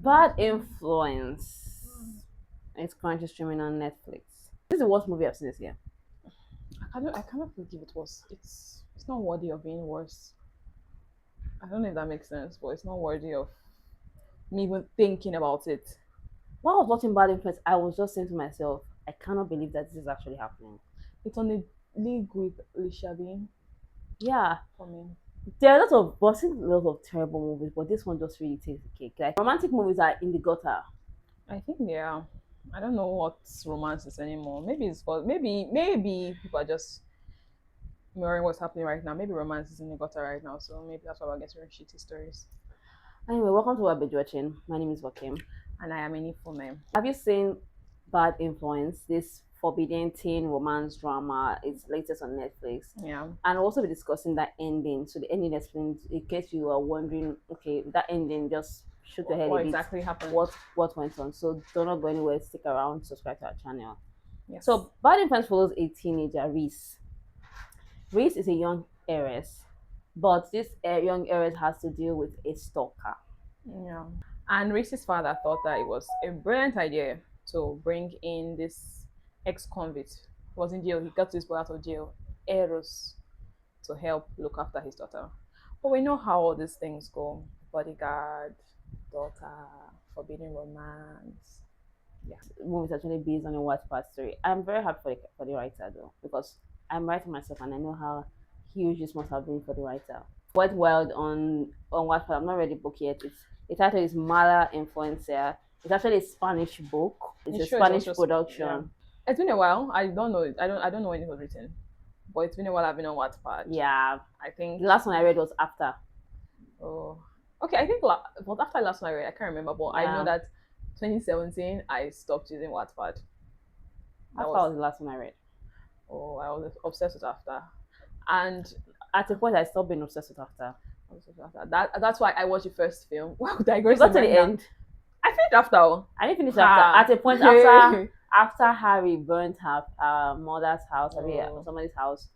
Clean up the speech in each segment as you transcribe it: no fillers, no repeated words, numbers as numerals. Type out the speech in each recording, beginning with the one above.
Bad Influence. It's currently streaming on Netflix. This is the worst movie I've seen this year. I cannot believe it was. It's not worthy of being worse. I don't know if that makes sense, but it's not worthy of me even thinking about it. While I was watching Bad Influence, I was just saying to myself, I cannot believe that this is actually happening. It's on a league with Lishabi Yeah, for me. there are I've seen a lot of terrible movies, but this one just really takes the cake. Like romantic movies are in the gutter. I think yeah. I don't know what romance is anymore. Maybe it's for maybe people are just mirroring what's happening right now. Maybe romance is in the gutter right now, so maybe that's why we're getting shitty stories. Anyway, welcome to our Binge-watching. My name is Wakim. And I am any for me. Have you seen Bad Influence? This forbidden teen romance drama. It's latest on Netflix. Yeah. And we'll also be discussing that ending. So the ending explains in case you are wondering, okay, that ending just shook your head What a bit. exactly happened? What went on? So do not go anywhere. Stick around. Subscribe to our channel. Yes. So Bad Influence follows a teenager, Reese. Reese is a young heiress, but this young heiress has to deal with a stalker. Yeah. And Reese's father thought that it was a brilliant idea to bring in this ex-convict. He was in jail. He got his boy out of jail, Eros, to help look after his daughter. But we know how all these things go. Bodyguard, daughter, forbidden romance. Yeah, the movie is actually based on a Wattpad story. I'm very happy for the writer though, because I'm writing myself and I know how huge this must have been for the writer. Went wild on Wattpad. I'm not read the book yet. The title is Mala Influencia. It's actually a Spanish book. It's a Spanish production. Yeah. It's been a while. I don't know. I don't know when it was written, but it's been a while. I've been on Wattpad. Yeah, I think the last one I read was after. Oh, okay. I think but after last one I read, I can't remember, but I know that 2017 I stopped using Wattpad. After was the last one I read. Oh, I was obsessed with After, and at a point I stopped being obsessed with After. That's why I watched the first film. Wow, digress. Got to the end. I finished After. I didn't finish After. At a point after Harry burnt her mother's house, somebody's house,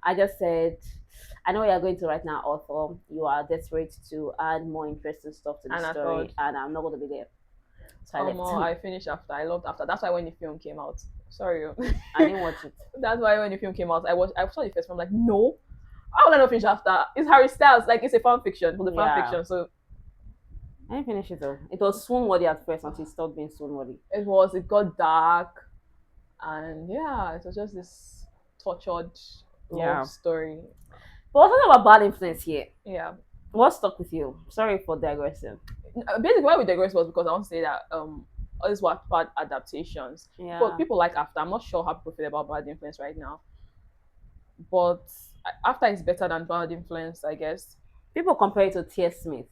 I just said, I know you're going to right now, author. You are desperate to add more interesting stuff to the story, and I'm not going to be there. So I finished After. I loved After. That's why when the film came out, sorry, I didn't watch it. That's why when the film came out, I saw the first film. I'm like, no, how would I not finish After? It's Harry Styles. Like, it's a fan fiction for the fan fiction. So I didn't finish it though. It was swoon worthy at first until it stopped being swoon worthy. It got dark, and yeah, it was just this tortured love story. But we're talking about Bad Influence here. Yeah. What stuck with you? Sorry for digressing. Basically, why we digress was because I want to say that all these were bad adaptations. Yeah. But people like After. I'm not sure how people feel about Bad Influence right now. But After is better than Bad Influence, I guess. People compare it to T.S. Smith.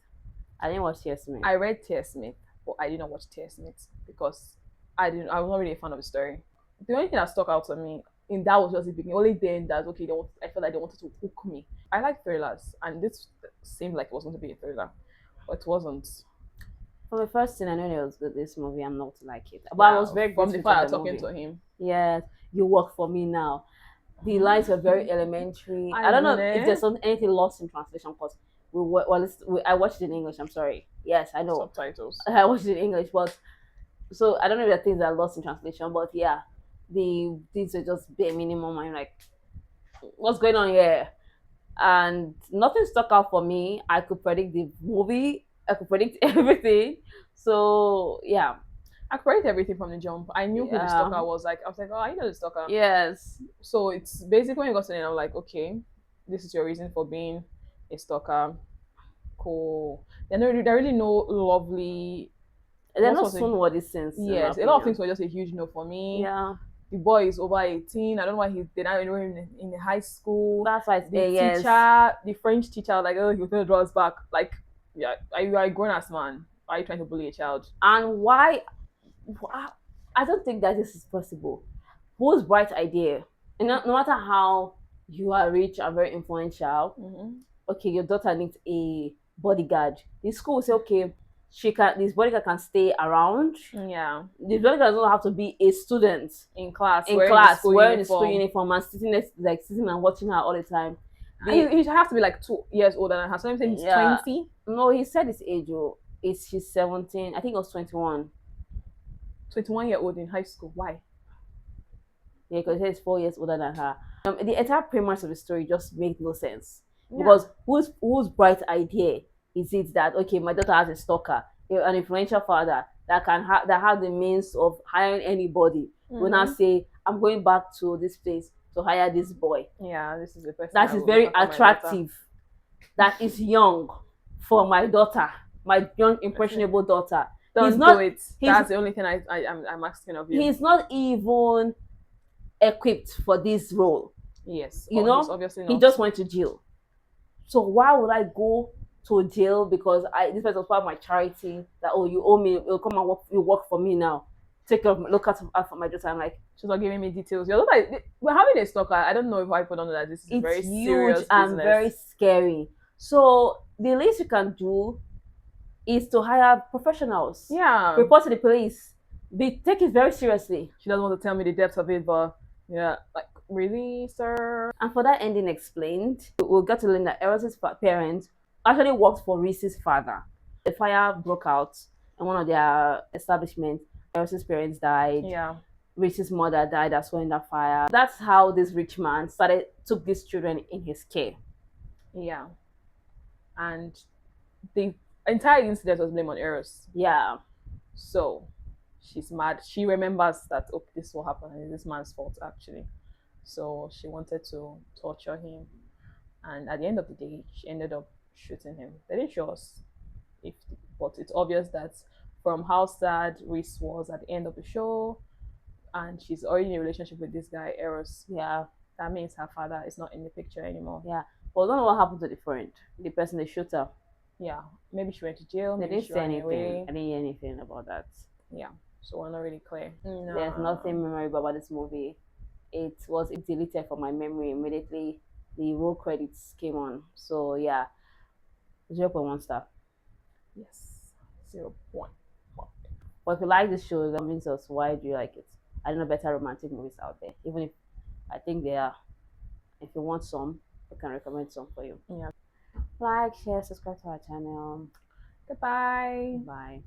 I didn't watch T.S. Smith. I read T.S. Smith, but I did not watch T.S. Smith because I was not really a fan of the story. The only thing that stuck out to me in that was just the beginning. Only then that okay, I felt like they wanted to hook me. I like thrillers, and this seemed like it was going to be a thriller, but it wasn't. From the first scene, I knew it was good. This movie, I'm not to like it. But I was very from the fact talking to him. Yes, you work for me now. The lines were very elementary. I don't know if there's anything lost in translation because I watched it in English. I'm sorry. Yes, I know. Subtitles. I watched it in English, but so I don't know if there are things that are lost in translation. But yeah, these are just bare minimum. I'm like, what's going on here? And nothing stuck out for me. I could predict the movie. I could predict everything. So yeah, I predict everything from the jump. I knew who the stalker was. Like I was like, oh, I know the stalker. Yes. So it's basically when you got to the end, I'm like, okay, this is your reason for being a stalker. Cool. There really no lovely. They're not soon what this sense. Yes, a lot of things were just a huge no for me. Yeah. The boy is over 18. I don't know why they not enroll him in the high school. That's why the French teacher, like, oh, he was gonna draw us back. Like, yeah, you are a grown ass man. Why are you trying to bully a child? And why? I don't think that this is possible. Whose bright idea? And no matter how you are rich and very influential, okay, your daughter needs a bodyguard. The school will say, okay, this bodyguard can stay around. Yeah. The bodyguard doesn't have to be a student in class wearing the school uniform and sitting and watching her all the time. He should have to be like 2 years older than her. So I'm saying he's 20. No, he said his age. Is she's 17? I think it was 21. 21-year-old in high school. Why? Yeah, because he's 4 years older than her. The entire premise of the story just made no sense Yeah. because whose bright idea is it that okay, my daughter has a stalker, an influential father that have the means of hiring anybody. Will now Mm-hmm. say, I'm going back to this place to hire this boy Yeah, this is the person that I is will very refer for my daughter. attractive, that is young for my daughter, my young I say, impressionable daughter. He's don't do not. it. He's That's the only thing I'm asking of you. he's not even equipped for this role. Yes. You Oh, he's know, obviously he not. just went to jail. So why would I go to jail because this person was part of my charity? That oh, you owe me, you come and work, you work for me now. Take care of look out for my daughter. I'm like, She's not giving me details. Your daughter, we're having a stalker. I don't know if people don't know that this is it's very huge serious and business. very scary. So the least you can do is to hire professionals. Yeah. Report to the police. Take it very seriously. She doesn't want to tell me the depth of it, but yeah, like really, sir. And for that ending explained, we'll get to learn that Eros's parents actually worked for Reese's father. The fire broke out in one of their establishments. Eros's parents died. Yeah. Reese's mother died as well in that fire. That's how this rich man took these children in his care. Yeah. And the entire incident was blamed on Eros. Yeah. So she's mad. She remembers that okay, this will happen and it's this man's fault actually. So she wanted to torture him. And at the end of the day, she ended up shooting him. They didn't show us if but it's obvious that from how sad Reese was at the end of the show, and she's already in a relationship with this guy, Eros. Yeah. That means her father is not in the picture anymore. Yeah. But I don't know what happened to the friend, the person they shot her. Yeah. Maybe she went to jail, They maybe didn't she say ran anything. away. I didn't hear anything about that. Yeah. So we're not really clear. There's nothing memorable about this movie. It was deleted from my memory immediately. The roll credits came on. So yeah, 0.1 star. Yes. 0.1. But if you like this show, that means us why do you like it? I don't know better romantic movies out there. Even if I think they are. If you want some, I can recommend some for you. Yeah. Like, share, subscribe to our channel. Goodbye. Bye.